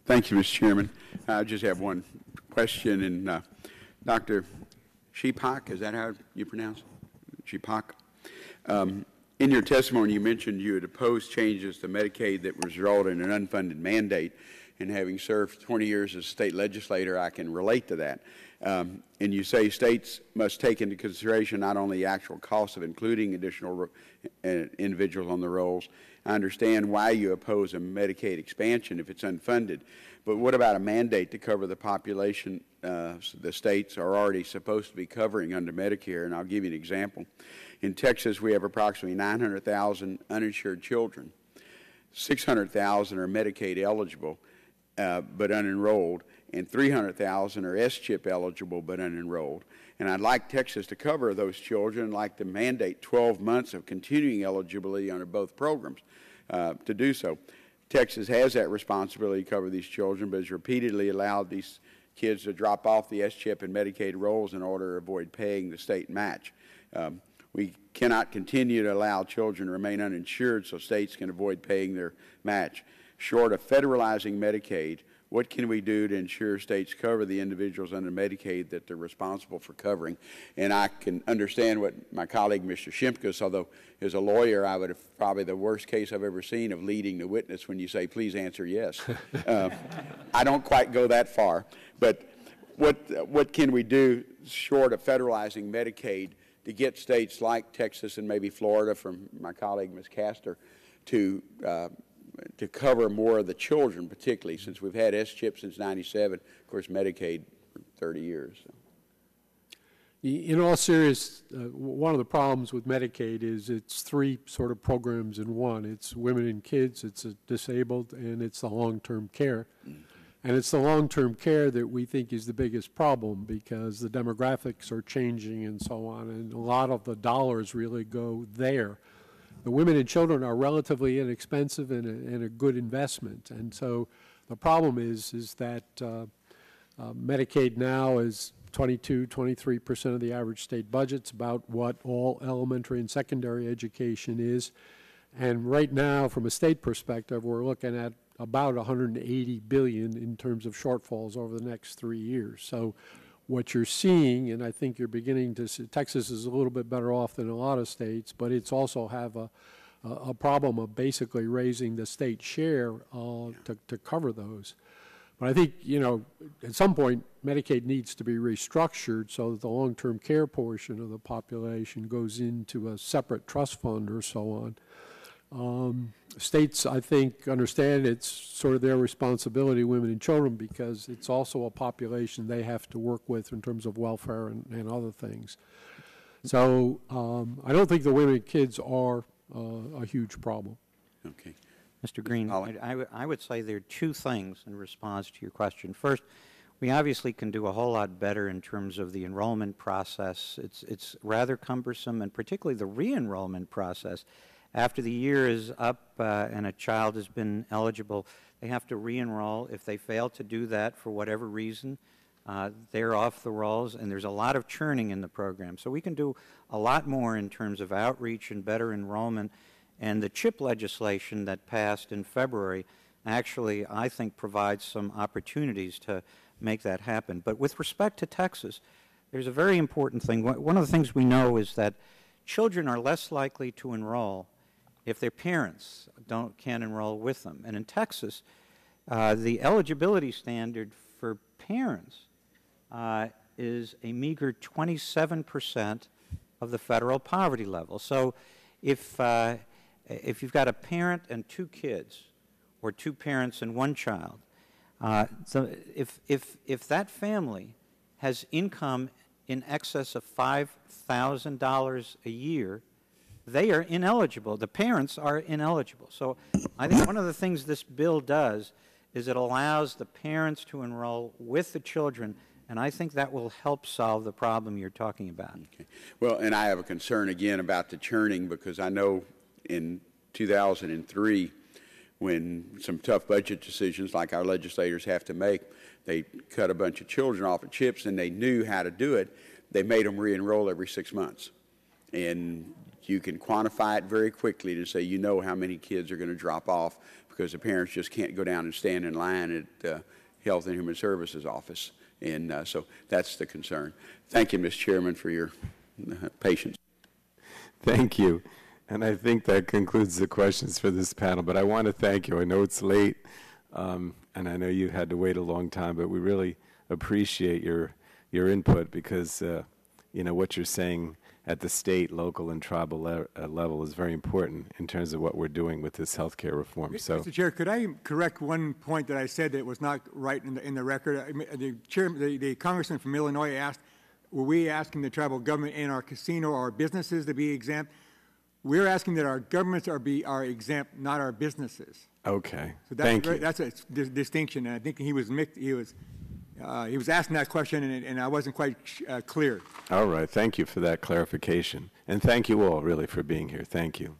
Thank you, Mr. Chairman. I just have one question, and Dr. Shepak, is that how you pronounce it? Shepak? In your testimony, you mentioned you had opposed changes to Medicaid that result in an unfunded mandate, and having served 20 years as a state legislator, I can relate to that. And you say states must take into consideration not only the actual cost of including additional individuals on the rolls. I understand why you oppose a Medicaid expansion if it's unfunded, but what about a mandate to cover the population the states are already supposed to be covering under Medicare? And I'll give you an example. In Texas, we have approximately 900,000 uninsured children. 600,000 are Medicaid eligible but unenrolled, and 300,000 are SCHIP eligible but unenrolled. And I'd like Texas to cover those children, and like to mandate 12 months of continuing eligibility under both programs to do so. Texas has that responsibility to cover these children, but has repeatedly allowed these kids to drop off the SCHIP and Medicaid rolls in order to avoid paying the state match. We cannot continue to allow children to remain uninsured so states can avoid paying their match. Short of federalizing Medicaid, what can we do to ensure states cover the individuals under Medicaid that they're responsible for covering? And I can understand what my colleague, Mr. Shimkus, although as a lawyer, I would have probably the worst case I've ever seen of leading the witness when you say, please answer yes. I don't quite go that far. But what can we do short of federalizing Medicaid to get states like Texas and maybe Florida, from my colleague, Ms. Castor, to cover more of the children, particularly since we've had SCHIP since '97, of course, Medicaid for 30 years. So. In all seriousness, one of the problems with Medicaid is it's three sort of programs in one. It's women and kids, it's disabled, and it's the long-term care. Mm-hmm. And it's the long-term care that we think is the biggest problem because the demographics are changing and so on, and a lot of the dollars really go there. The women and children are relatively inexpensive and a good investment. And so the problem is that Medicaid now is 23% of the average state budget's about what all elementary and secondary education is. And right now, from a state perspective, we're looking at about $180 billion in terms of shortfalls over the next 3 years. So what you're seeing, and I think you're beginning to see, Texas is a little bit better off than a lot of states, but it's also have a problem of basically raising the state share to cover those. But I think, you know, at some point, Medicaid needs to be restructured so that the long-term care portion of the population goes into a separate trust fund or so on. States, I think, understand it's sort of their responsibility, women and children, because it's also a population they have to work with in terms of welfare and other things. So I don't think the women and kids are a huge problem. Okay. Mr. Green, I would say there are two things in response to your question. First, we obviously can do a whole lot better in terms of the enrollment process. It's rather cumbersome, and particularly the re-enrollment process. After the year is up and a child has been eligible, they have to re-enroll. If they fail to do that for whatever reason, they're off the rolls, and there's a lot of churning in the program. So we can do a lot more in terms of outreach and better enrollment. And the CHIP legislation that passed in February actually, I think, provides some opportunities to make that happen. But with respect to Texas, there's a very important thing. One of the things we know is that children are less likely to enroll if their parents can't enroll with them. And in Texas, the eligibility standard for parents is a meager 27% of the federal poverty level. So if you've got a parent and 2 kids, or 2 parents and 1 child, so if that family has income in excess of $5,000 a year, they are ineligible. The parents are ineligible. So I think one of the things this bill does is it allows the parents to enroll with the children, and I think that will help solve the problem you're talking about. Okay. Well, and I have a concern again about the churning, because I know in 2003, when some tough budget decisions like our legislators have to make, they cut a bunch of children off of CHIPS, and they knew how to do it. They made them re-enroll every 6 months. And you can quantify it very quickly to say you know how many kids are going to drop off because the parents just can't go down and stand in line at the Health and Human Services office. And so that's the concern. Thank you, Mr. Chairman, for your patience. Thank you. And I think that concludes the questions for this panel. But I want to thank you. I know it's late, and I know you had to wait a long time, but we really appreciate your input, because you know, what you're saying at the state, local, and tribal level is very important in terms of what we're doing with this healthcare reform. So, Mr. Chair, could I correct one point that I said that was not right in the record? The congressman from Illinois asked, were we asking the tribal government and our casino or our businesses to be exempt? We're asking that our governments are exempt, not our businesses. Okay. So that's Thank you. That's a distinction, and I think he was asking that question, and I wasn't quite clear. All right. Thank you for that clarification. And thank you all, really, for being here. Thank you.